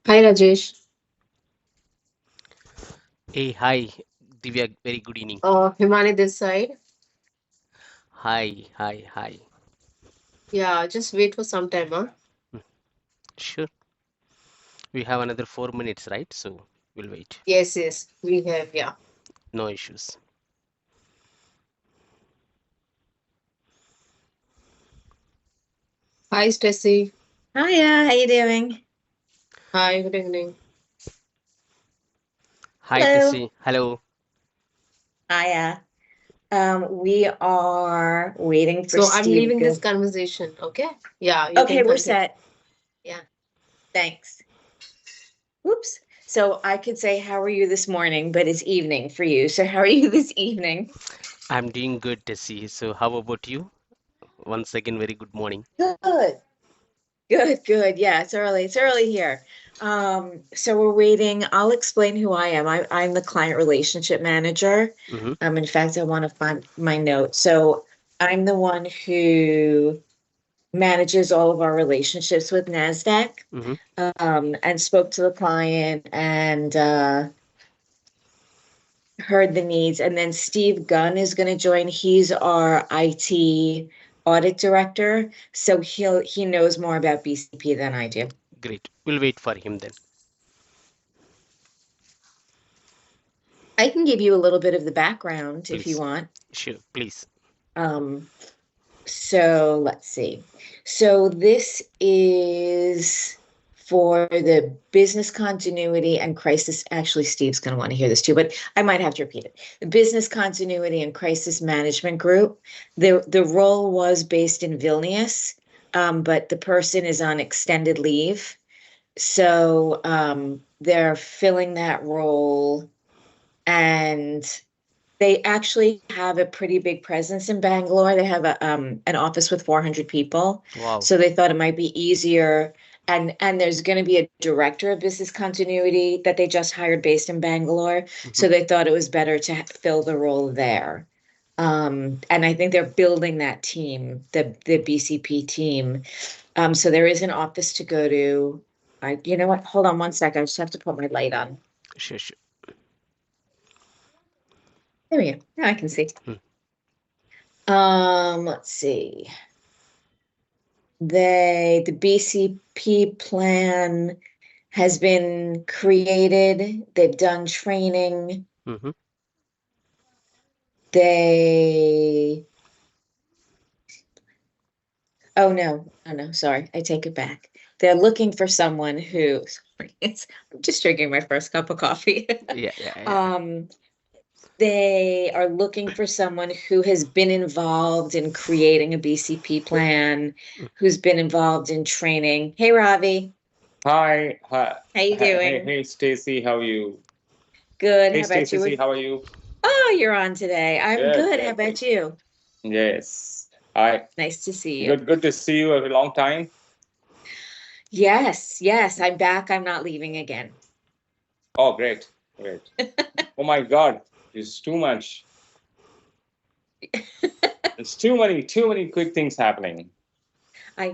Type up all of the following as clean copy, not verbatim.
Hi Rajesh. Hey, hi, Divya. Very good evening. Himani this side. Hi, hi, hi. Yeah, just wait for some time, huh? Hmm, Sure. We have another 4 minutes, right? So we'll wait. Yes, yes, we have, yeah. No issues. Hi Stacy. Hiya, how you doing? Hi, good evening. Hi, Hello. Tessie. Hello. Hiya. We are waiting for So I'm Steve. leaving this conversation, okay? Yeah, you can Okay, we're continue. set. Yeah. Thanks. Oops. So I could say, how are you this morning? But it's evening for you. So how are you this evening? I'm doing good, Tessie. So how about you? Once again, very good morning. Good. Good, good. Yeah, it's early. It's early here. So we're waiting. I'll explain who I am. I'm the client relationship manager. Mm-hmm, In fact, I want to find my note. So I'm the one who manages all of our relationships with NASDAQ, mm-hmm. and spoke to the client and heard the needs. And then Steve Gunn is going to join. He's our IT audit director, so he knows more about BCP than I do. Great. We'll wait for him then. I can give you a little bit of the background if you Please. want. Sure, please. Um, So let's see. So this is for the business continuity and crisis. Actually, Steve's going to want to hear this too, but I might have to repeat it. The business continuity and crisis management group. The role was based in Vilnius, but the person is on extended leave. So they're filling that role, and they actually have a pretty big presence in Bangalore. They have an office with 400 people. Wow. So they thought it might be easier. And there's going to be a director of business continuity that they just hired based in Bangalore. Mm-hmm. So they thought it was better to fill the role there. And I think they're building that team, the BCP team. So there is an office to go to. You know what? Hold on one sec. I just have to put my light on. Sure, sure. There we go. Now I can see. Hmm. Let's see. The BCP plan has been created. They've done training. Mm-hmm. They, oh no, oh no, sorry, I take it back. They're looking for someone who, sorry, I'm just drinking my first cup of coffee. Yeah, yeah, yeah. Um, they are looking for someone who has been involved in creating a BCP plan, Mm. who's been involved in training. Hey, Ravi, Hi, hi, how you doing? hey, Stacy, how are you? Good. Hey, How about Stacy, you? how are you? Oh, you're on today. I'm Good, good. How good, good. about you? Yes, I Nice to see you. good to see you a long time. Yes, yes, I'm back. I'm not leaving again. Oh, great, great. Oh my God, it's too much. It's too many quick things happening.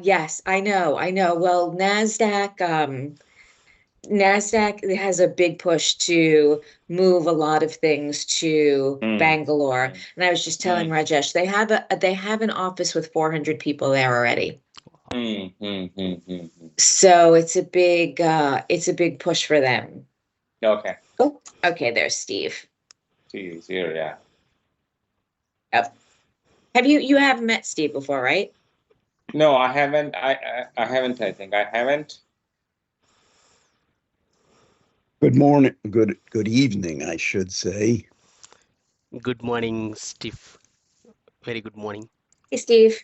Yes, I know. I know. Well, NASDAQ has a big push to move a lot of things to Mm, Bangalore. mm, And I was just telling mm, Rajesh, they have an office with 400 people there already. mm. So it's a big push for them. Okay, Oh, okay, there's Steve. see, he's here, yeah. Yep. You have met Steve before, right? No, I haven't. I haven't. I think I haven't. Good morning, good evening, I should say. Good morning, Steve. Very good morning. Hey, Steve.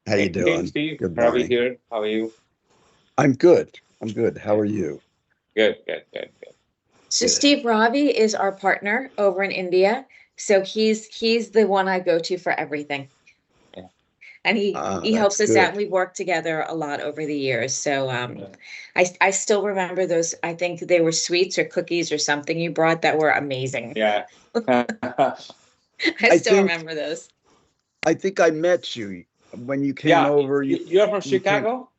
How you Hey, doing? Steve, Good Ravi morning. here. How are you? I'm good. I'm good. How Yeah, are you? good, good, good, good. So Good. Steve Ravi is our partner over in India. So he's the one I go to for everything. Yeah. And Ah, he that's helps us out, and good. we've worked together a lot over the years. So Yeah. I still remember those. I think they were sweets or cookies or something you brought that were amazing. Yeah. I I still think remember those. I think I met you when you came Yeah, over. you're from You came. Chicago?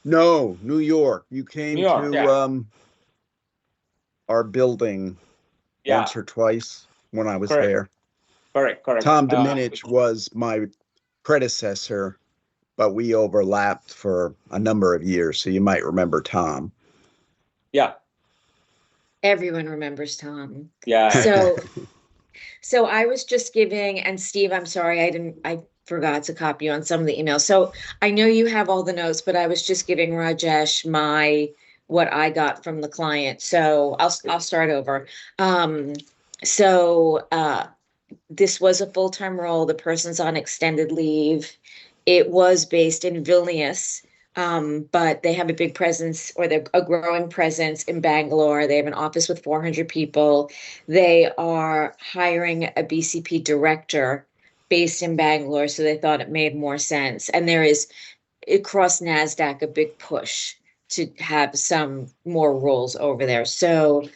No, New York. You came New York, to yeah. our building Yeah, once or twice when I was correct, there. correct. Tom Dominich was my predecessor, but we overlapped for a number of years, so you might remember Tom. Yeah, Everyone remembers Tom. yeah. So I was just giving, and Steve, I'm sorry, I forgot to copy you on some of the emails. So I know you have all the notes, but I was just giving Rajesh what I got from the client. So I'll start over. This was a full-time role. The person's on extended leave. It was based in Vilnius, but they have a big presence, or they're a growing presence in Bangalore. They have an office with 400 people. They are hiring a BCP director based in Bangalore, so they thought it made more sense. And there is, across NASDAQ, a big push to have some more roles over there. So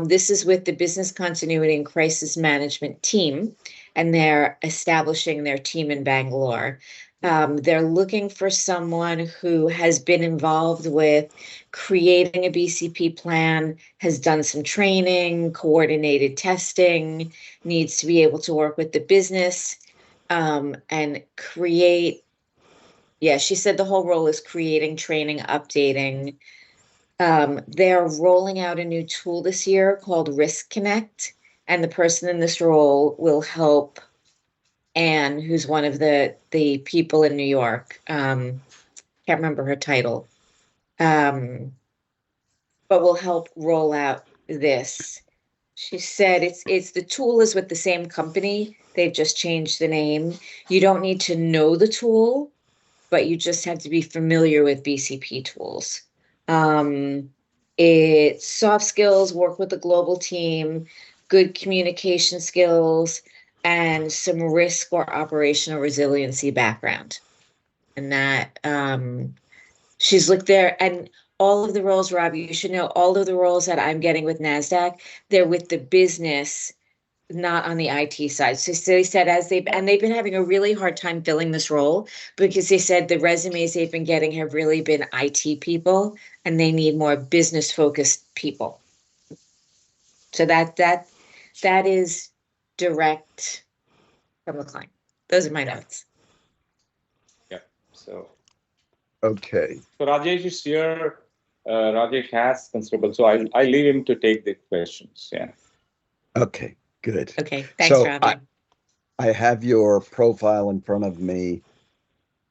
this is with the Business Continuity and Crisis Management team, and they're establishing their team in Bangalore. They're looking for someone who has been involved with creating a BCP plan, has done some training, coordinated testing, needs to be able to work with the business and create. Yeah, she said the whole role is creating, training, updating. They're rolling out a new tool this year called Risk Connect, and the person in this role will help Anne, who's one of the people in New York. Can't remember her title, but will help roll out this. She said it's the tool is with the same company. They've just changed the name. You don't need to know the tool, but you just have to be familiar with BCP tools. It's soft skills, work with a global team, good communication skills, and some risk or operational resiliency background. And that she's looked there, and all of the roles, Rob, you should know, all of the roles that I'm getting with NASDAQ, they're with the business, not on the IT side. So they said they've been having a really hard time filling this role because they said the resumes they've been getting have really been IT people, and they need more business focused people. So that is direct from the client. Those are my notes. Yeah. So Okay. Rajesh is here. Rajesh has considerable. So I leave him to take the questions. Yeah. Okay. Good. Okay. Thanks, So Robbie. I have your profile in front of me,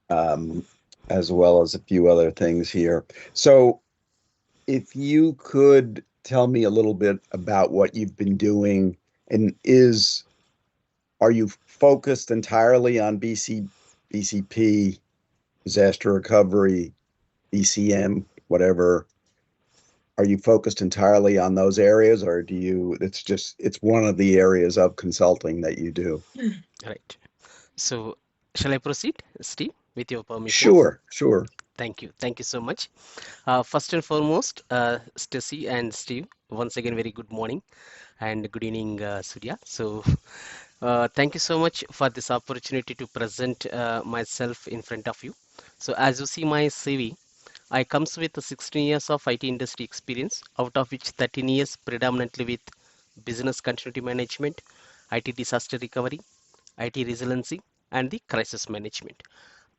as well as a few other things here. So if you could tell me a little bit about what you've been doing, and are you focused entirely on BCP, disaster recovery, BCM, whatever? Are you focused entirely on those areas, or it's one of the areas of consulting that you do? Right. So shall I proceed, Steve, with your permission? Sure. Thank you. Thank you so much. First and foremost, Stacy and Steve, once again, very good morning and good evening, Surya. So thank you so much for this opportunity to present myself in front of you. So as you see my CV, I comes with 16 years of IT industry experience, out of which 13 years predominantly with business continuity management, IT disaster recovery, IT resiliency, and the crisis management.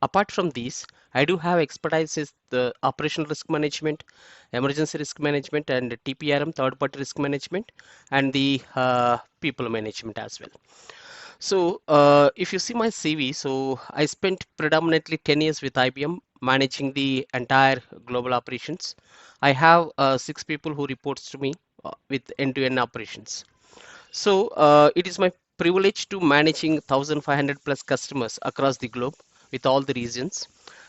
Apart from these, I do have expertise in the operational risk management, emergency risk management, and TPRM, third party risk management, and the people management as well. So if you see my CV, so I spent predominantly 10 years with IBM managing the entire global operations. I have 6 people who reports to me with end-to-end operations. So it is my privilege to managing 1,500 plus customers across the globe with all the regions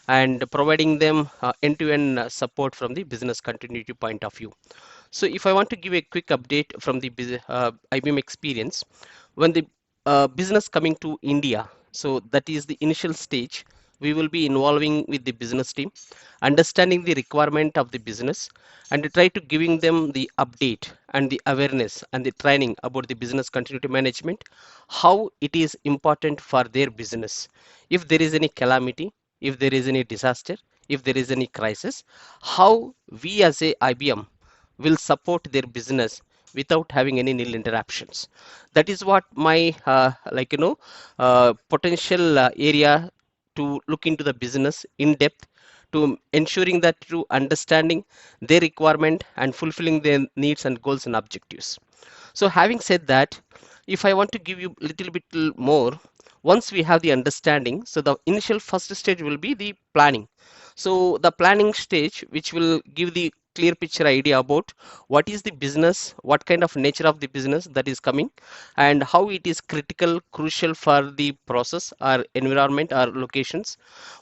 and providing them end-to-end support from the business continuity point of view. So if I want to give a quick update from the IBM experience, when the business coming to India, so that is the initial stage, we will be involving with the business team, understanding the requirement of the business, and try to giving them the update and the awareness and the training about the business continuity management, how it is important for their business. If there is any calamity, if there is any disaster, if there is any crisis, how we as a IBM will support their business without having any nil interruptions. That is what my potential area to look into the business in depth, to ensuring that through understanding their requirement and fulfilling their needs and goals and objectives. So having said that, if I want to give you a little bit more, once we have the understanding, so the initial first stage will be the planning. So the planning stage, which will give the clear picture idea about what is the business, what kind of nature of the business that is coming, and how it is critical, crucial for the process or environment or locations.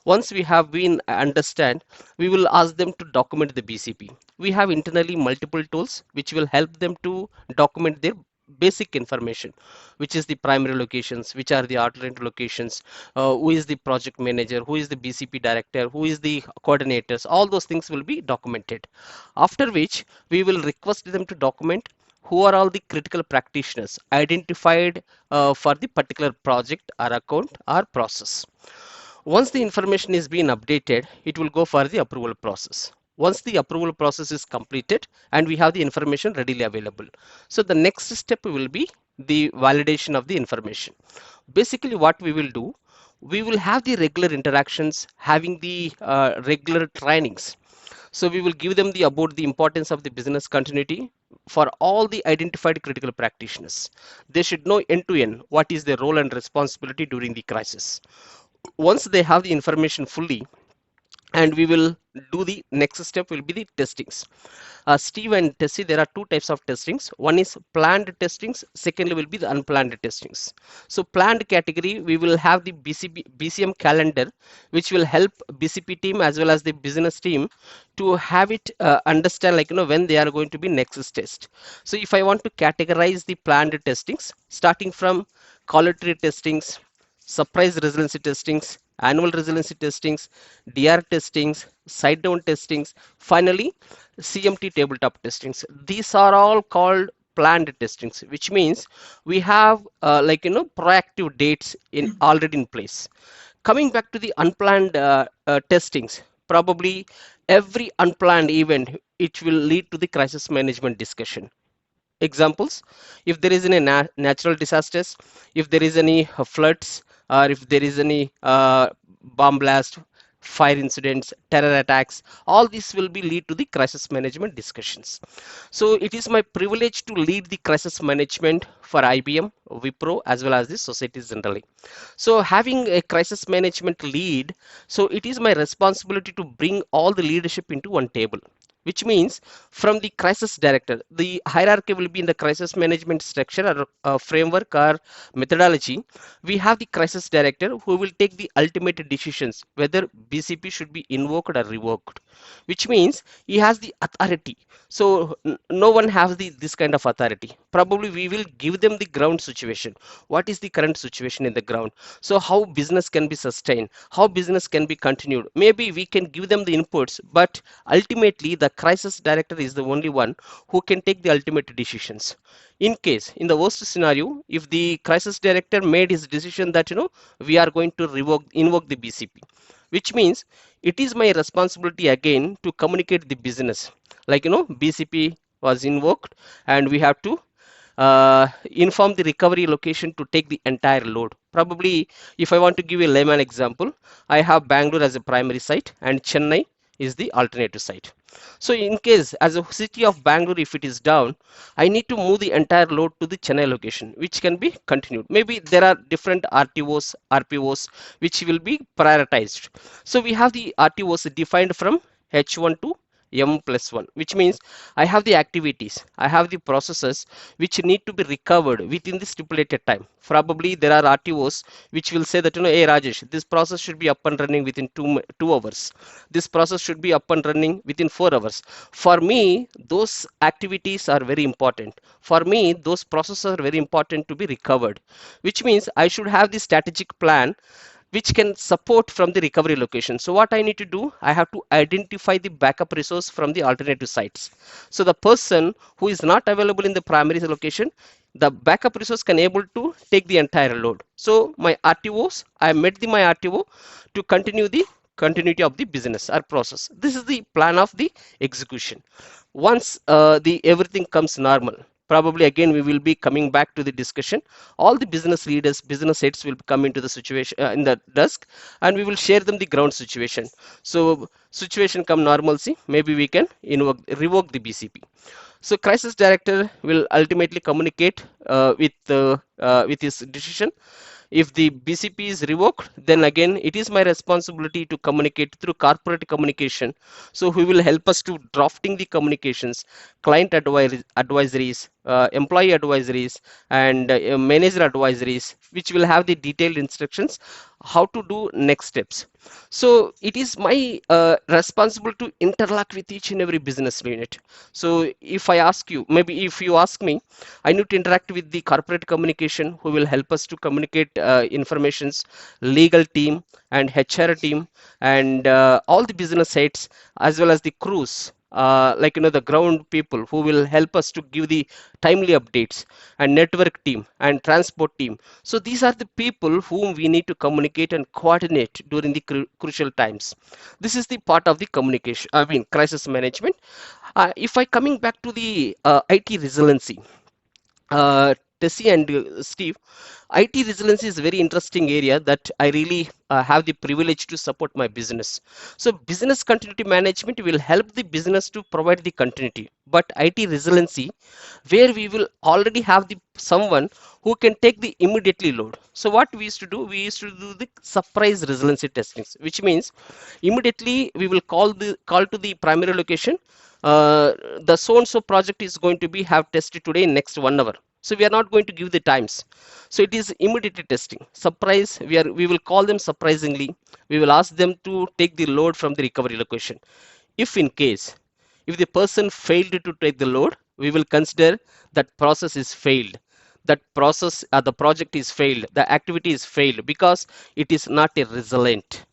Once we have been understand, we will ask them to document the BCP. We have internally multiple tools which will help them to document their basic information, which is the primary locations, which are the alternate locations, who is the project manager, who is the BCP director, who is the coordinators. All those things will be documented, after which we will request them to document who are all the critical practitioners identified for the particular project or account or process. Once the information is being updated, it will go for the approval process. Once the approval process is completed and we have the information readily available, so the next step will be the validation of the information. Basically what we will do, we will have the regular interactions, having the regular trainings. So we will give them the about the importance of the business continuity for all the identified critical practitioners. They should know end to end what is their role and responsibility during the crisis. Once they have the information fully, and we will do the next step will be the testings. Steve and Tessie, there are two types of testings. One is planned testings, secondly will be the unplanned testings. So planned category, we will have the BCM calendar, which will help BCP team as well as the business team to have it understand when they are going to be next test. So if I want to categorize the planned testings, starting from quality testings, surprise resiliency testings, annual resiliency testings, DR testings, site down testings, finally CMT tabletop testings. These are all called planned testings, which means we have proactive dates in already in place. Coming back to the unplanned testings, probably every unplanned event, it will lead to the crisis management discussion. Examples, if there is any natural disasters, if there is any floods, or if there is any bomb blast, fire incidents, terror attacks, all this will be lead to the crisis management discussions. So it is my privilege to lead the crisis management for IBM, Wipro, as well as the society generally. So having a crisis management lead, so it is my responsibility to bring all the leadership into one table, which means from the crisis director, the hierarchy will be in the crisis management structure or framework or methodology. We have the crisis director who will take the ultimate decisions whether BCP should be invoked or revoked, which means he has the authority. So no one has this kind of authority. Probably we will give them the ground situation. What is the current situation in the ground? So how business can be sustained, how business can be continued. Maybe we can give them the inputs, but ultimately the crisis director is the only one who can take the ultimate decisions. In case, in the worst scenario, if the crisis director made his decision that we are going to invoke the BCP, which means it is my responsibility again to communicate the business, BCP was invoked and we have to inform the recovery location to take the entire load. Probably if I want to give a layman example, I have Bangalore as a primary site and Chennai is the alternative site. So in case as a city of Bangalore, if it is down, I need to move the entire load to the Chennai location, which can be continued. Maybe there are different RTOs, RPOs, which will be prioritized. So we have the RTOs defined from H1 to M+1, which means I have the activities, I have the processes which need to be recovered within the stipulated time. Probably there are RTOs which will say that hey Rajesh, this process should be up and running within 2 hours. This process should be up and running within 4 hours. For me, those activities are very important. For me, those processes are very important to be recovered, which means I should have the strategic plan which can support from the recovery location. So what I need to do, I have to identify the backup resource from the alternative sites. So the person who is not available in the primary location, the backup resource can able to take the entire load. So my RTOs, I met my RTO to continue the continuity of the business or process. This is the plan of the execution. Once the everything comes normal, probably again we will be coming back to the discussion. All the business leaders, business heads will come into the situation in the desk, and we will share them the ground situation. So situation come normalcy, maybe we can revoke the BCP. So crisis director will ultimately communicate with his decision. If the BCP is revoked, then again it is my responsibility to communicate through corporate communication. So who will help us to drafting the communications, client advisories, employee advisories, and manager advisories, which will have the detailed instructions how to do next steps. So it is my responsible to interlock with each and every business unit. So if I ask you, maybe if you ask me, I need to interact with the corporate communication who will help us to communicate informations, legal team and HR team, and all the business heads, as well as the crews, like the ground people who will help us to give the timely updates, and network team and transport team. So these are the people whom we need to communicate and coordinate during the crucial times. This is the part of the communication, I mean crisis management. If I coming back to the IT resiliency, Tessie and Steve, IT resiliency is a very interesting area that I really have the privilege to support my business. So business continuity management will help the business to provide the continuity, but IT resiliency, where we will already have the someone who can take the immediately load. So what we used to do, we used to do the surprise resiliency testings, which means immediately we will call to the primary location. The so and so project is going to be have tested today in next 1 hour. So we are not going to give the times. So it is immediate testing. Surprise, we will call them surprisingly. We will ask them to take the load from the recovery location. If in case, if the person failed to take the load, we will consider that process is failed. That process, the project is failed, the activity is failed because it is not a resilient.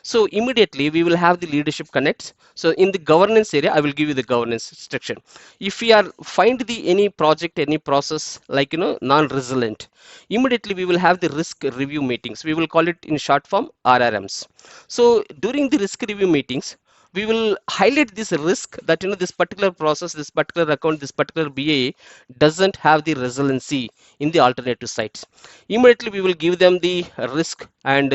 So immediately we will have the leadership connects. So in the governance area, I will give you the governance section. If we are find the any project, any process like non-resilient, immediately we will have the risk review meetings. We will call it in short form RRMs. So during the risk review meetings, we will highlight this risk that this particular process, this particular account, this particular BA doesn't have the resiliency in the alternative sites. Immediately we will give them the risk, and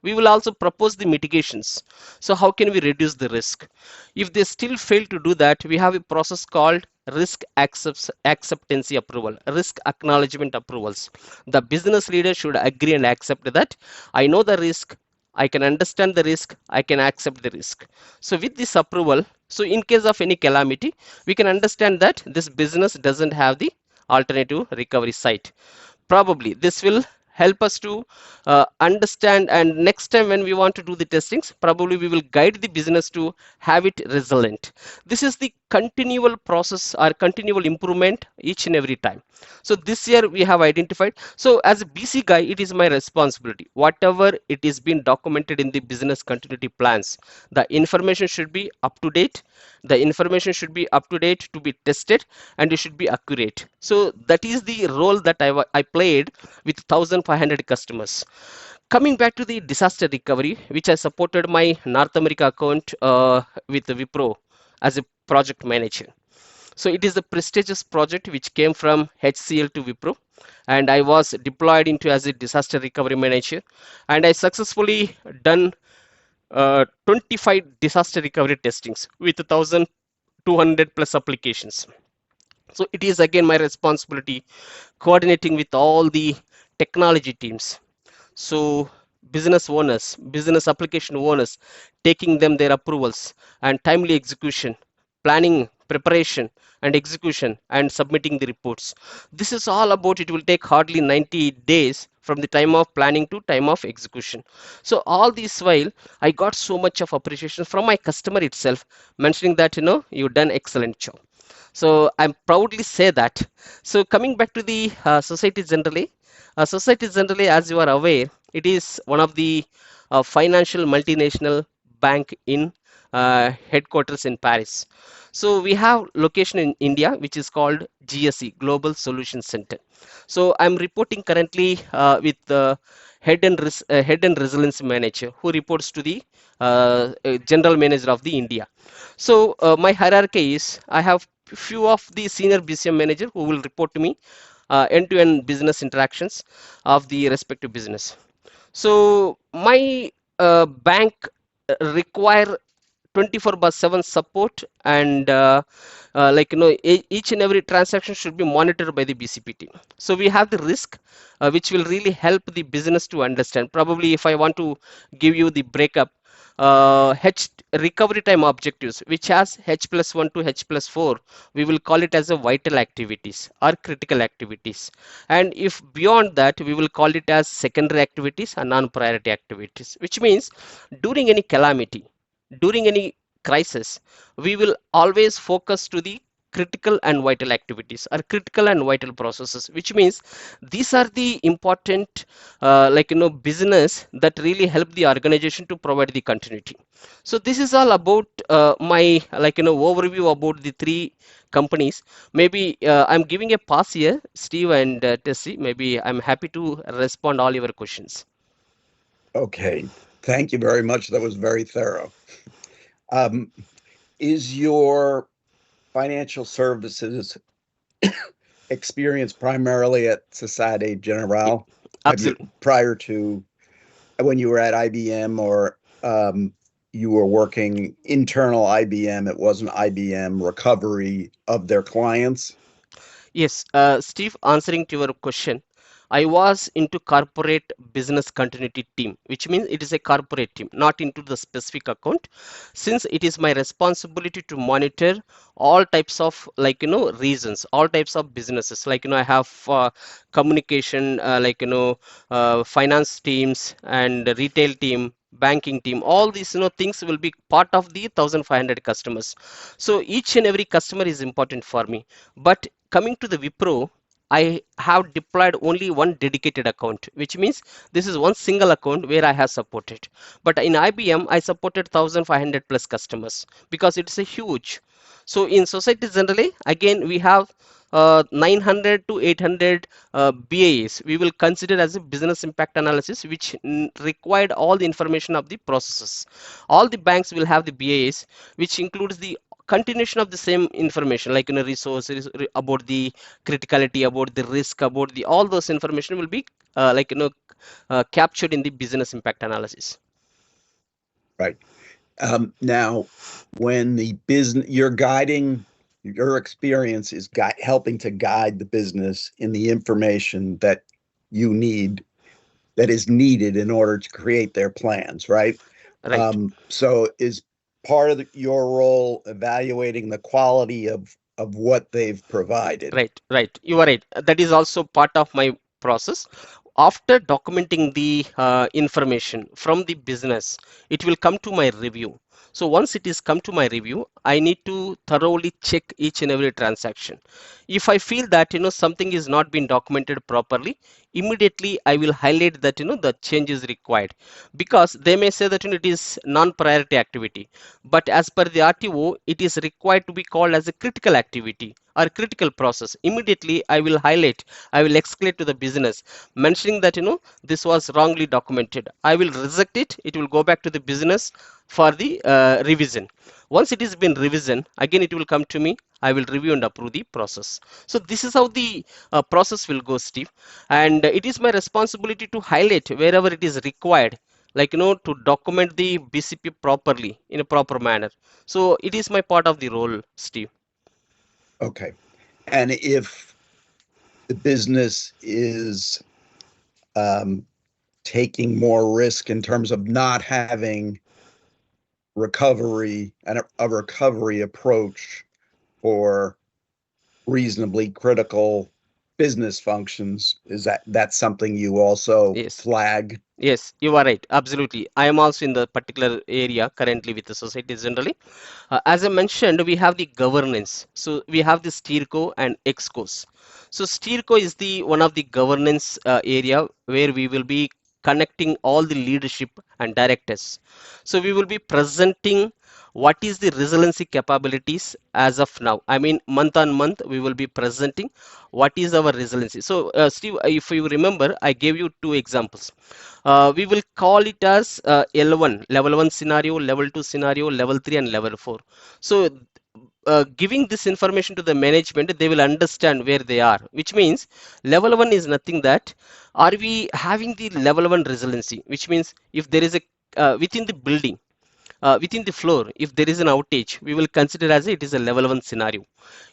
we will also propose the mitigations. So how can we reduce the risk? If they still fail to do that, we have a process called risk acceptancy approval, risk acknowledgement approvals. The business leader should agree and accept that I know the risk, I can understand the risk, I can accept the risk. So with this approval, so in case of any calamity, we can understand that this business doesn't have the alternative recovery site. Probably this will help us to understand, and next time when we want to do the testings, probably we will guide the business to have it resilient. This is the continual process or continual improvement each and every time. So this year we have identified. So as a BC guy, it is my responsibility. Whatever it is being documented in the business continuity plans, the information should be up to date. The information should be up to date to be tested, and it should be accurate. So that is the role that I played with 1,500 customers. Coming back to the disaster recovery, which I supported my North America account with Wipro as a project manager. So it is a prestigious project which came from HCL to Wipro, and I was deployed into as a disaster recovery manager, and I successfully done 25 disaster recovery testings with 1,200 plus applications. So it is again my responsibility coordinating with all the technology teams. So business owners, business application owners, taking them their approvals and timely execution, planning, preparation and execution, and submitting the reports. This is all about, it will take hardly 90 days from the time of planning to time of execution. So all this while, I got so much of appreciation from my customer itself, mentioning that you've done excellent job. So I'm proudly say that. So coming back to the society generally, as you are aware, it is one of the financial multinational bank in headquarters in Paris. So we have location in India, which is called GSC, Global Solution Center. So I'm reporting currently with head and resilience manager who reports to the general manager of the India. So my hierarchy is I have few of the senior BCM manager who will report to me end-to-end business interactions of the respective business. So my bank require 24 by 7 support, and each and every transaction should be monitored by the BCP team. So we have the risk which will really help the business to understand. Probably if I want to give you the breakup, H recovery time objectives, which has H plus 1 to H plus 4, we will call it as a vital activities or critical activities. And if beyond that, we will call it as secondary activities and non-priority activities, which means during any calamity, during any crisis, we will always focus to the critical and vital activities or critical and vital processes, which means these are the important business that really help the organization to provide the continuity. So this is all about my overview about the three companies. Maybe I'm giving a pass here, Steve and Tessie. Maybe I'm happy to respond all your questions. Okay, thank you very much. That was very thorough. Is your financial services experience primarily at Societe Generale? Absolutely. Prior to when you were at IBM, or you were working internal IBM, it wasn't IBM recovery of their clients? Yes, Steve, answering to your question, I was into corporate business continuity team, which means it is a corporate team, not into the specific account, since it is my responsibility to monitor all types of reasons, all types of businesses. I have communication, finance teams and retail team, banking team. All these things will be part of the 1,500 customers. So each and every customer is important for me. But coming to the Wipro, I have deployed only one dedicated account, which means this is one single account where I have supported. But in IBM, I supported 1,500 plus customers because it's a huge. So in Societe Generale, again, we have 900 to 800 BAs. We will consider as a business impact analysis, which required all the information of the processes. All the banks will have the BAs, which includes the continuation of the same information, resources about the criticality, about the risk, about the all those information will be captured in the business impact analysis. Right. Now, when the business, you're guiding, your experience is helping to guide the business in the information that you need, that is needed in order to create their plans, right? Right. So is part of your role evaluating the quality of what they've provided? Right. You are right. That is also part of my process. After documenting the information from the business, it will come to my review. So once it is come to my review, I need to thoroughly check each and every transaction. If I feel that something is not being documented properly, immediately I will highlight that the change is required, because they may say that it is non-priority activity, but as per the RTO, it is required to be called as a critical activity or critical process. Immediately I will highlight, I will escalate to the business, mentioning that this was wrongly documented. I will reject it. It will go back to the business for the revision. Once it has been revision, again it will come to me. I will review and approve the process. So this is how the process will go, Steve. And it is my responsibility to highlight wherever it is required, to document the BCP properly in a proper manner. So it is my part of the role, Steve. Okay. And if the business is taking more risk in terms of not having recovery and a recovery approach for reasonably critical business functions, is that's something you also flag? Yes, you are right. Absolutely. I am also in the particular area currently with the Societe Generale. As I mentioned, we have the governance. So we have the SteerCo and ExCos. So SteerCo is the one of the governance area where we will be connecting all the leadership and directors. So we will be presenting what is the resiliency capabilities as of now. I mean, month on month, we will be presenting what is our resiliency. So, Steve, if you remember, I gave you two examples. We will call it as L1, level 1 scenario, level 2 scenario, level 3, and level 4. So, giving this information to the management, they will understand where they are, which means level 1 is nothing that are we having the level 1 resiliency, which means if there is a within the building, within the floor, if there is an outage, we will consider as it is a level 1 scenario.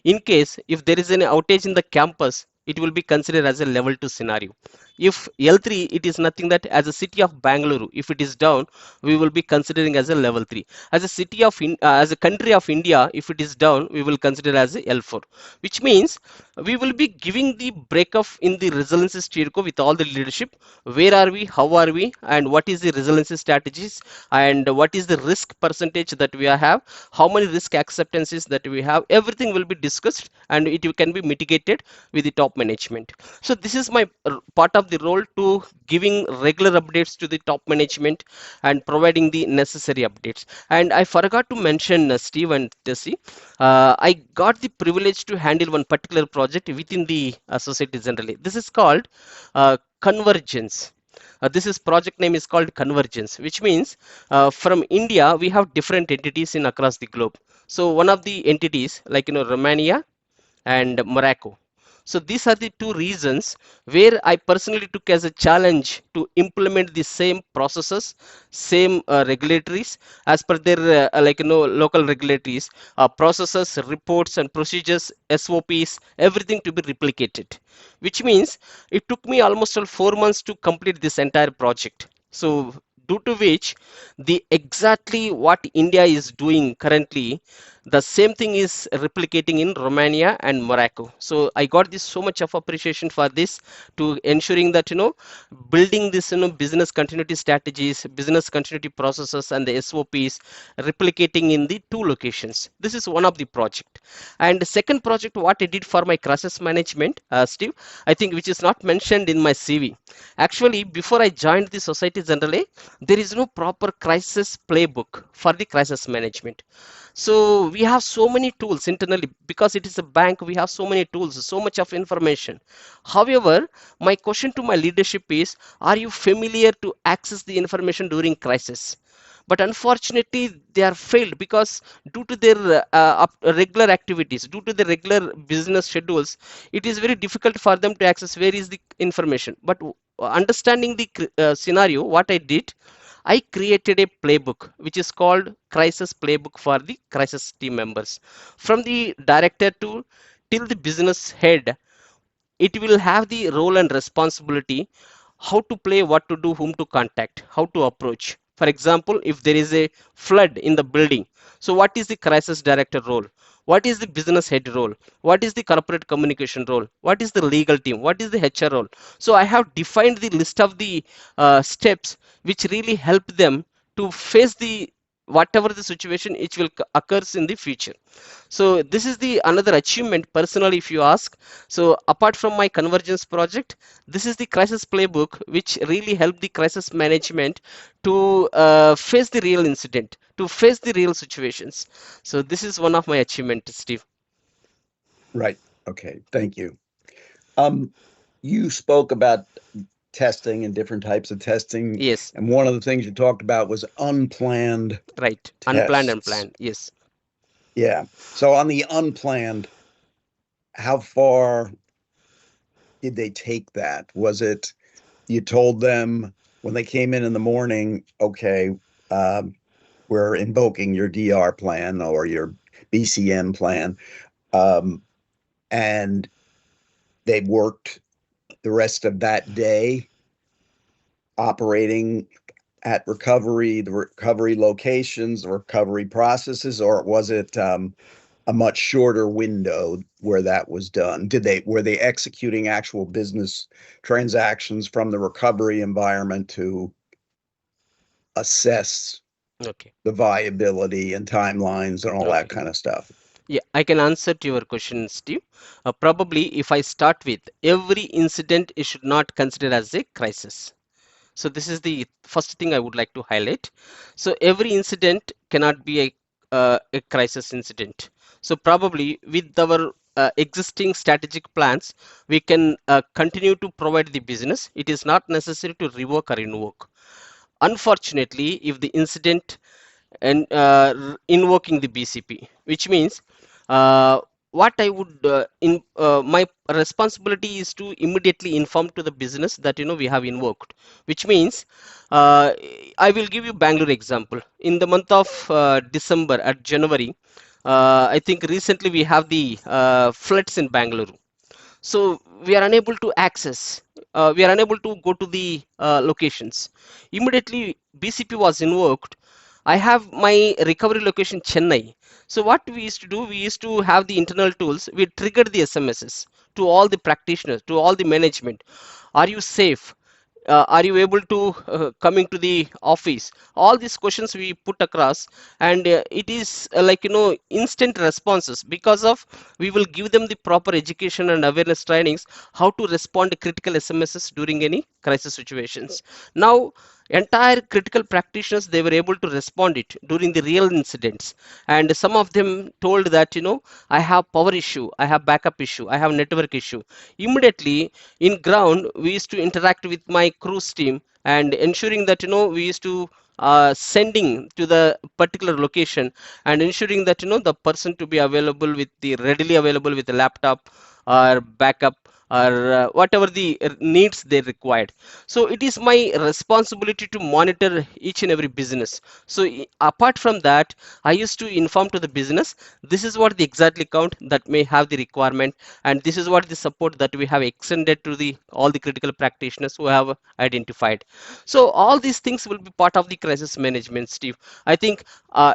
In case if there is an outage in the campus, it will be considered as a level 2 scenario. If L3, it is nothing that as a city of Bangalore, if it is down, we will be considering as a level 3. As a city of as a country of India, if it is down, we will consider as a L4, which means we will be giving the breakup in the resiliency steer co with all the leadership. Where are we, how are we, and what is the resiliency strategies, and what is the risk percentage that we have, how many risk acceptances that we have, everything will be discussed and it can be mitigated with the top management. So this is my part of the role to giving regular updates to the top management and providing the necessary updates. And I forgot to mention, Steve and Tessie, I got the privilege to handle one particular project within the society generally. This is called Convergence. This is project name is called Convergence, which means from India we have different entities in across the globe. So one of the entities, like Romania and Morocco. So these are the two reasons where I personally took as a challenge to implement the same processes, same regulatories as per their local regulatories, processes, reports and procedures, SOPs, everything to be replicated. Which means it took me almost 4 months to complete this entire project. So due to which the exactly what India is doing currently, the same thing is replicating in Romania and Morocco. So I got this so much of appreciation for this, to ensuring that building this business continuity strategies, business continuity processes and the SOPs replicating in the two locations. This is one of the project. And the second project what I did for my crisis management, Steve, I think which is not mentioned in my CV. Actually, before I joined the society generally, there is no proper crisis playbook for the crisis management. So we have so many tools internally because it is a bank. We have so many tools, so much of information. However, my question to my leadership is, are you familiar to access the information during crisis? But unfortunately they are failed because due to their regular activities, due to the regular business schedules, it is very difficult for them to access where is the information. But understanding the scenario, what I did, I created a playbook which is called crisis playbook for the crisis team members. From the director to till the business head, it will have the role and responsibility, how to play, what to do, whom to contact, how to approach. For example, if there is a flood in the building, so what is the crisis director role? What is the business head role? What is the corporate communication role? What is the legal team? What is the HR role? So I have defined the list of the steps which really help them to face the whatever the situation which will occurs in the future. So this is the another achievement personally, if you ask. So apart from my convergence project, this is the crisis playbook which really helped the crisis management to face the real incident, to face the real situations. So this is one of my achievements, Steve. Right. Okay. Thank you. You spoke about testing and different types of testing. Yes, And one of the things you talked about was unplanned right. Unplanned and tests. planned. Yes. Yeah. So on the unplanned, how far did they take that? Was it you told them when they came in the morning, okay, we're invoking your DR plan or your BCM plan, and they worked the rest of that day operating at the recovery locations, the recovery processes, or was it a much shorter window where that was done? Were they executing actual business transactions from the recovery environment to assess Okay. the viability and timelines and all that Okay. kind of stuff? Yeah, I can answer to your question, Steve. Probably if I start with every incident, it should not consider as a crisis. So this is the first thing I would like to highlight. So every incident cannot be a crisis incident. So probably with our existing strategic plans, we can continue to provide the business. It is not necessary to revoke or invoke. Unfortunately, if the incident and invoking the BCP, which means what I would in my responsibility is to immediately inform to the business that we have invoked, which means uh, I will give you Bangalore example. In the month of December at January, I think recently we have the floods in Bangalore, so we are unable to access, we are unable to go to the locations. Immediately BCP was invoked. I have my recovery location Chennai. So what we used to do, we used to have the internal tools. We triggered the SMSs to all the practitioners, to all the management. Are you safe? Are you able to coming to the office? All these questions we put across, and it is like instant responses, because of we will give them the proper education and awareness trainings how to respond to critical SMSs during any crisis situations. Now entire critical practitioners, they were able to respond it during the real incidents, and some of them told that I have power issue, I have backup issue, I have network issue. Immediately in ground, we used to interact with my cruise team and ensuring that we used to sending to the particular location, and ensuring that the person to be available with the readily available with the laptop or backup, or whatever the needs they required. So it is my responsibility to monitor each and every business. So apart from that, I used to inform to the business, this is what the exactly count that may have the requirement, and this is what the support that we have extended to the all the critical practitioners who have identified. So all these things will be part of the crisis management, Steve. I think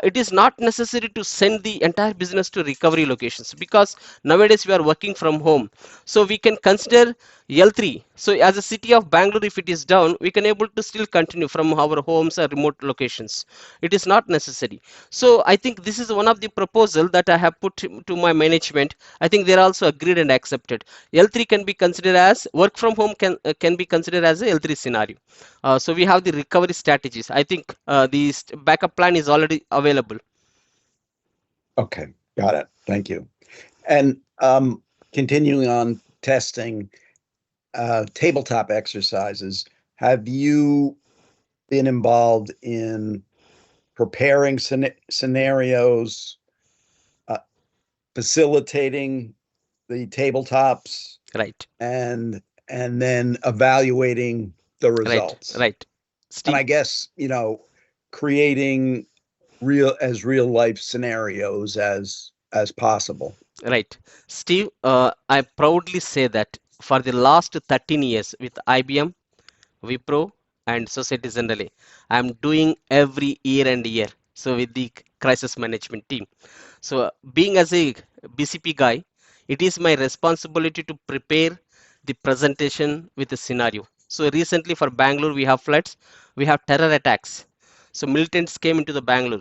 it is not necessary to send the entire business to recovery locations, because nowadays we are working from home. So we can consider L3. So as a city of Bangalore, if it is down, we can able to still continue from our homes or remote locations. It is not necessary. So I think this is one of the proposal that I have put to my management. I think they're also agreed and accepted. L3 can be considered as work from home, can be considered as a L3 scenario. So we have the recovery strategies. I think the backup plan is already available. Okay, got it. Thank you. And continuing on testing tabletop exercises, have you been involved in preparing scenarios, facilitating the tabletops, Right, and then evaluating the right, results? right. And I Steve, guess, creating real life scenarios as possible. right. Steve, I proudly say that for the last 13 years with IBM, Wipro, and Society Generally, I'm doing every year and year. So with the crisis management team. So being as a BCP guy, it is my responsibility to prepare the presentation with a scenario. So recently for Bangalore, we have floods, we have terror attacks. So militants came into the Bangalore.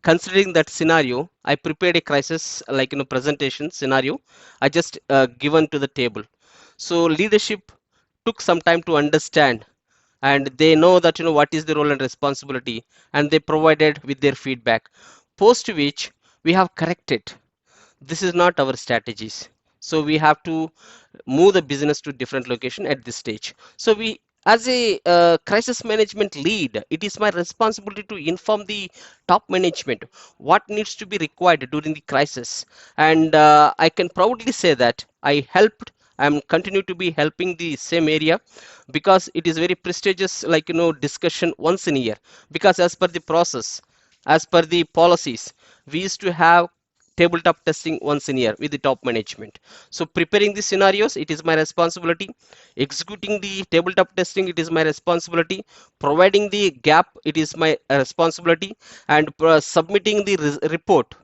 Considering that scenario, I prepared a crisis like presentation scenario. I just given to the table. So leadership took some time to understand, and they know that what is the role and responsibility, and they provided with their feedback, post which we have corrected. This is not our strategies, so we have to move the business to different location at this stage. So we, as a crisis management lead, it is my responsibility to inform the top management what needs to be required during the crisis. And I can proudly say that I helped, I'm continue to be helping the same area, because it is very prestigious, like discussion once in a year, because as per the process, as per the policies, we used to have tabletop testing once in a year with the top management. So preparing the scenarios, it is my responsibility. Executing the tabletop testing, it is my responsibility. Providing the gap, it is my responsibility. And submitting the report,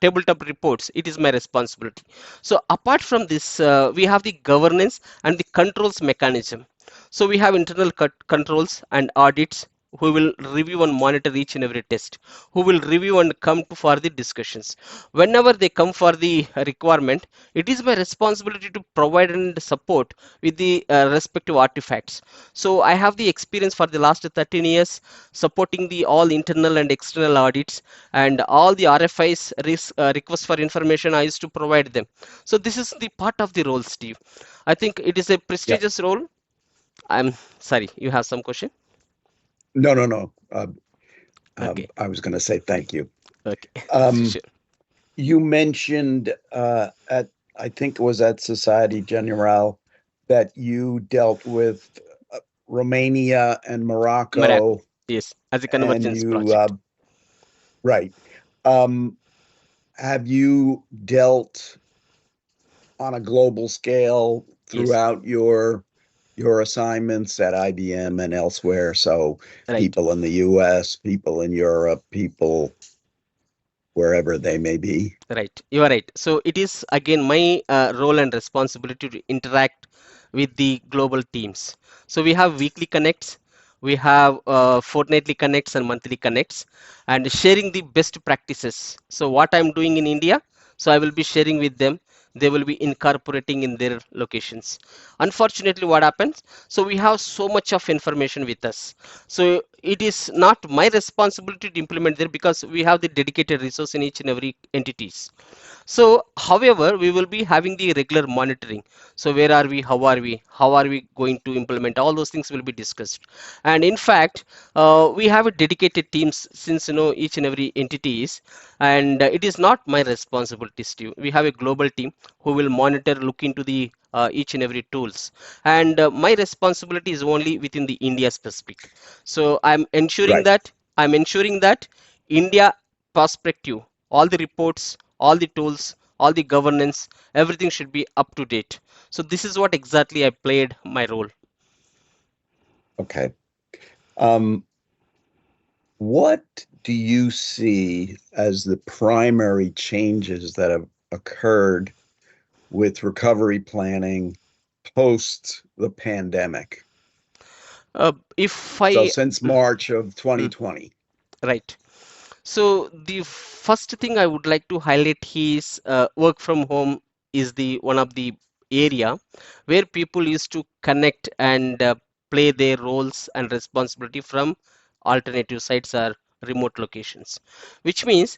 tabletop reports, it is my responsibility. So apart from this, we have the governance and the controls mechanism. So we have internal controls and audits, who will review and monitor each and every test, who will review and come to for the discussions. Whenever they come for the requirement, it is my responsibility to provide and support with the respective artifacts. So I have the experience for the last 13 years supporting the all internal and external audits and all the RFIs requests for information I used to provide them. So this is the part of the role, Steve. I think it is a Yeah. prestigious role. I'm sorry, you have some question? No, no, no. Okay, I was going to say thank you. okay, Um, sure. you mentioned at, I think it was at Society Generale, that you dealt with Romania and Morocco, Morocco, yes, as a and convergence you, project. right. Um, have you dealt on a global scale Yes, throughout your assignments at IBM and elsewhere? So right. people in the US, people in Europe, people wherever they may be. Right, you are right. So it is again my role and responsibility to interact with the global teams. So we have weekly connects, we have fortnightly connects and monthly connects, and sharing the best practices. So what I'm doing in India, so I will be sharing with them. They will be incorporating in their locations. Unfortunately, what happens? So we have so much of information with us. So it is not my responsibility to implement there because we have the dedicated resource in each and every entities. So, however, we will be having the regular monitoring. So, where are we? How are we? How are we going to implement? All those things will be discussed. And in fact, we have a dedicated teams since each and every entity is, and it is not my responsibility, Steve. We have a global team who will monitor, look into the each and every tools, and my responsibility is only within the India specific. So, Right. I'm ensuring that India perspective, all the reports, all the tools, all the governance, everything should be up to date. So this is what exactly I played my role. Okay. Um, what do you see as the primary changes that have occurred with recovery planning post the pandemic? If So I, since March of mm, 2020. right. So the first thing I would like to highlight is work from home is the one of the area where people used to connect and play their roles and responsibility from alternative sites or remote locations, which means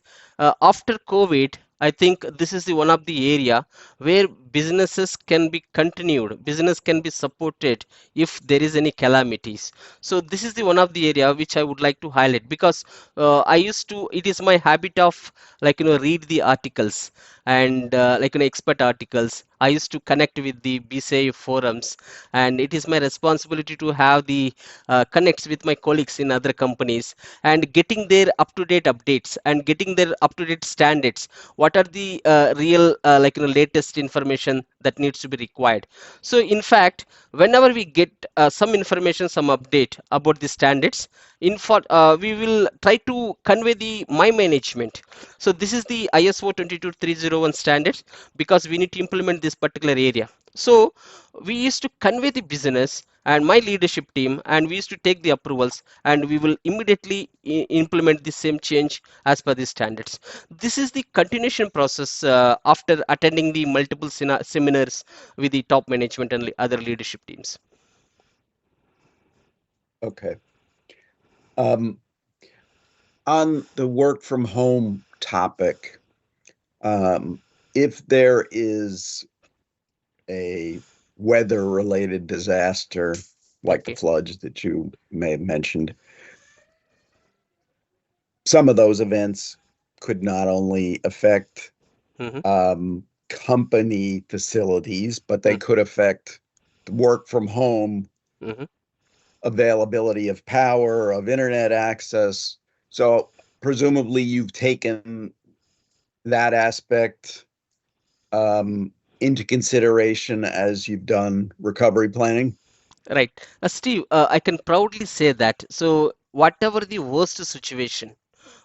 after COVID, I think this is the one of the area where businesses can be continued, business can be supported if there is any calamities. So this is the one of the area which I would like to highlight because I used to, it is my habit of read the articles and expert articles. I used to connect with the BCI forums, and it is my responsibility to have the connects with my colleagues in other companies and getting their up-to-date updates and getting their up-to-date standards. What are the real latest information that needs to be required? So in fact, whenever we get some information, some update about the standards, we will try to convey the my management. So this is the ISO 22301 standards because we need to implement this particular area. So we used to convey the business and my leadership team, and we used to take the approvals, and we will immediately implement the same change as per the standards. This is the continuation process after attending the multiple seminars with the top management and other leadership teams. Okay. On the work from home topic, if there is a weather related disaster like the Okay. floods that you may have mentioned, some of those events could not only affect Mm-hmm. company facilities, but they Mm-hmm. could affect work from home Mm-hmm. availability of power, of internet access. So presumably you've taken that aspect into consideration as you've done recovery planning. Right. Steve, I can proudly say that. So, whatever the worst situation,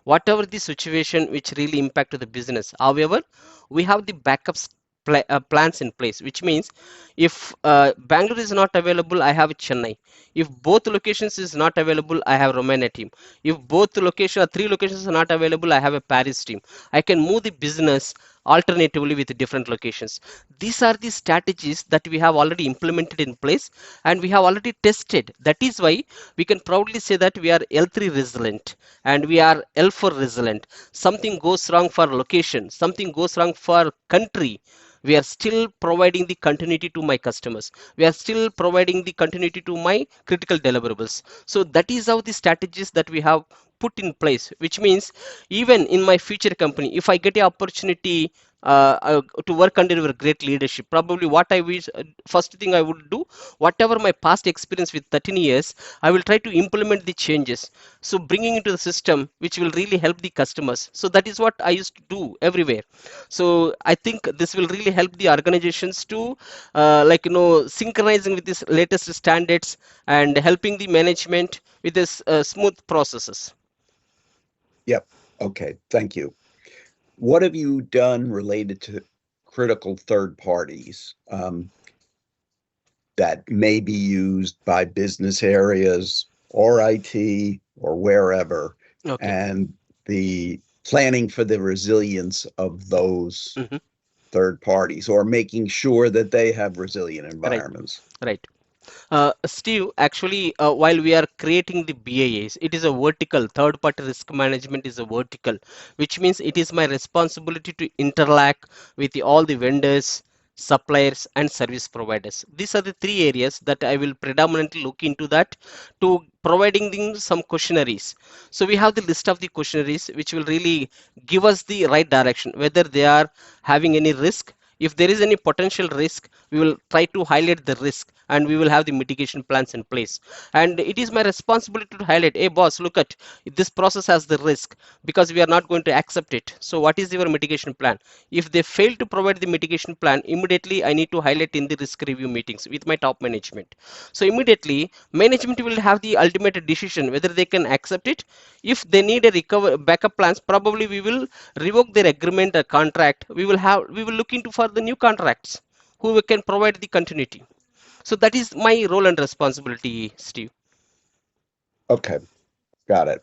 whatever the situation which really impacted the business, however, we have the backups plans in place, which means if Bangalore is not available, I have Chennai. If both locations is not available, I have Romania team. If both location or three locations are not available, I have a Paris team. I can move the business alternatively with different locations. These are the strategies that we have already implemented in place and we have already tested. That is why we can proudly say that we are L3 resilient and we are L4 resilient. Something goes wrong for location, something goes wrong for country, we are still providing the continuity to my customers, we are still providing the continuity to my critical deliverables. So that is how the strategies that we have put in place, which means even in my future company, if I get an opportunity to work under your great leadership, probably what I wish, first thing I would do, whatever my past experience with 13 years, I will try to implement the changes, so bringing into the system which will really help the customers. So that is what I used to do everywhere. So I think this will really help the organizations to like synchronizing with this latest standards and helping the management with this smooth processes. Yep. Okay. Thank you. What have you done related to critical third parties that may be used by business areas or IT or wherever, Okay. and the planning for the resilience of those Mhm. third parties, or making sure that they have resilient environments? Right. Steve, actually, while we are creating the BAAs, it is a vertical. Third-party risk management is a vertical, which means it is my responsibility to interact with all the vendors, suppliers, and service providers. These are the three areas that I will predominantly look into that to providing them some questionnaires. So we have the list of the questionnaires, which will really give us the right direction, whether they are having any risk. If there is any potential risk, we will try to highlight the risk and we will have the mitigation plans in place. And it is my responsibility to highlight, hey boss, look at this process has the risk because we are not going to accept it. So what is your mitigation plan? If they fail to provide the mitigation plan, immediately I need to highlight in the risk review meetings with my top management. So immediately management will have the ultimate decision whether they can accept it. If they need a recover backup plans, probably we will revoke their agreement or contract. We will look into for the new contracts who can provide the continuity. So that is my role and responsibility, Steve. Okay, got it.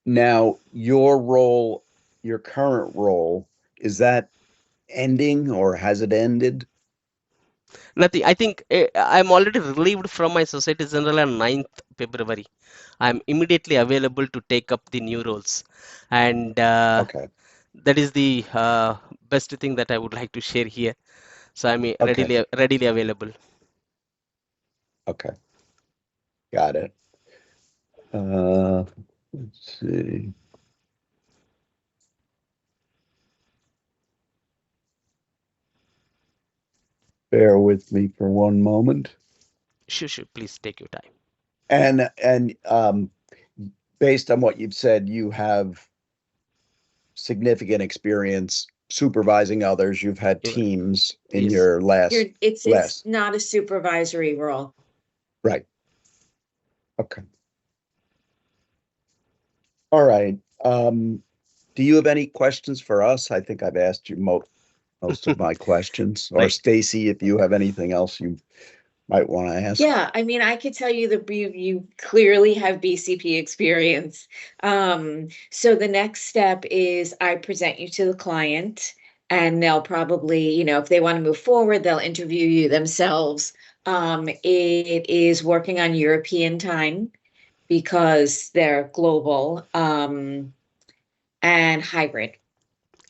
Now, your current role, is that ending or has it ended? Nothing. I think I'm already relieved from my Society General on 9th February. I'm immediately available to take up the new roles. And Okay, that is the best thing that I would like to share here. So I'm okay, readily available. okay, got it. Let's see. Bear with me for one moment. Sure, please take your time. And based on what you've said, you have significant experience supervising others. You've had You're- teams in Yes. your last It's last. not a supervisory role. Right. Okay. All right. Do you have any questions for us? I think I've asked you most of my questions. Or Right. Stacy, if you have anything else you might want to ask. Yeah, I mean, I could tell you that you clearly have BCP experience. So the next step is I present you to the client, and they'll probably, if they want to move forward, they'll interview you themselves. It is working on European time because they're global, and hybrid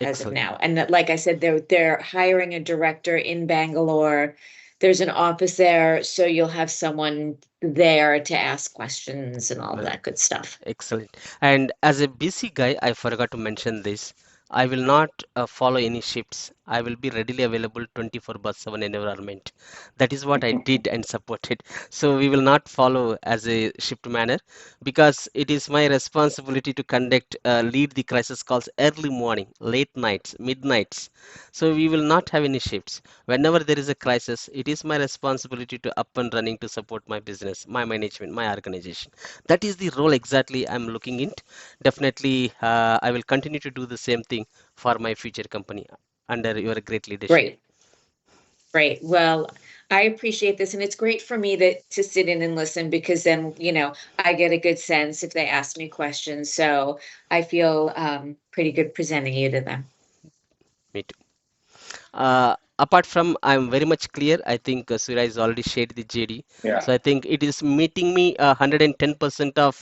as of Excellent. now. And like I said, they're hiring a director in Bangalore. There's an office there, so you'll have someone there to ask questions and all of Well, that good stuff. excellent. And as a busy guy, I forgot to mention this. I will not follow any shifts. I will be readily available 24/7 environment. That is what I did and supported. So we will not follow as a shift manner because it is my responsibility to lead the crisis calls early morning, late nights, midnights. So we will not have any shifts. Whenever there is a crisis, it is my responsibility to up and running to support my business, my management, my organization. That is the role exactly I'm looking into. Definitely, I will continue to do the same thing for my future company under your great leadership. Great. Great. Well, I appreciate this, and it's great for me to sit in and listen, because then, I get a good sense if they ask me questions. So I feel pretty good presenting you to them. Me too. Apart from, I'm very much clear. I think Surya has already shared the JD. Yeah. So I think it is meeting me 110% of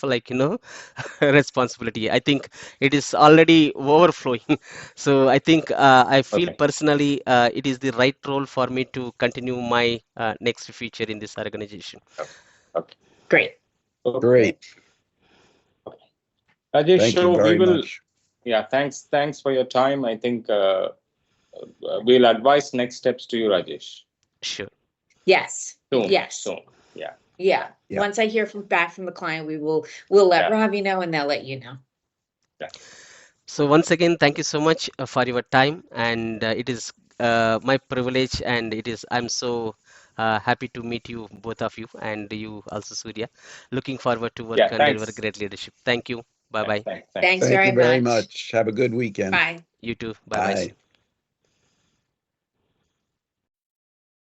responsibility. I think it is already overflowing. So I think I feel Okay. personally it is the right role for me to continue my next future in this organization. Okay. Great. Okay. Great. Rajesh, Thank you so we very will. much. Yeah. Thanks for your time. I think we'll advise next steps to you, Rajesh. Sure. Yes. Soon. Yes. Soon. Yeah. Yeah. Yeah. Once I hear back from the client, we'll let Yeah. Robbie know, and they'll let you know. So once again, thank you so much for your time, and it is my privilege, and I'm so happy to meet you, both of you, and you also, Surya. Looking forward to work Yeah. under your Thanks. great leadership. Thank you. Bye bye. Thanks. Thanks Thank very you very much. much. Have a good weekend. Bye. You too. Bye bye. Bye.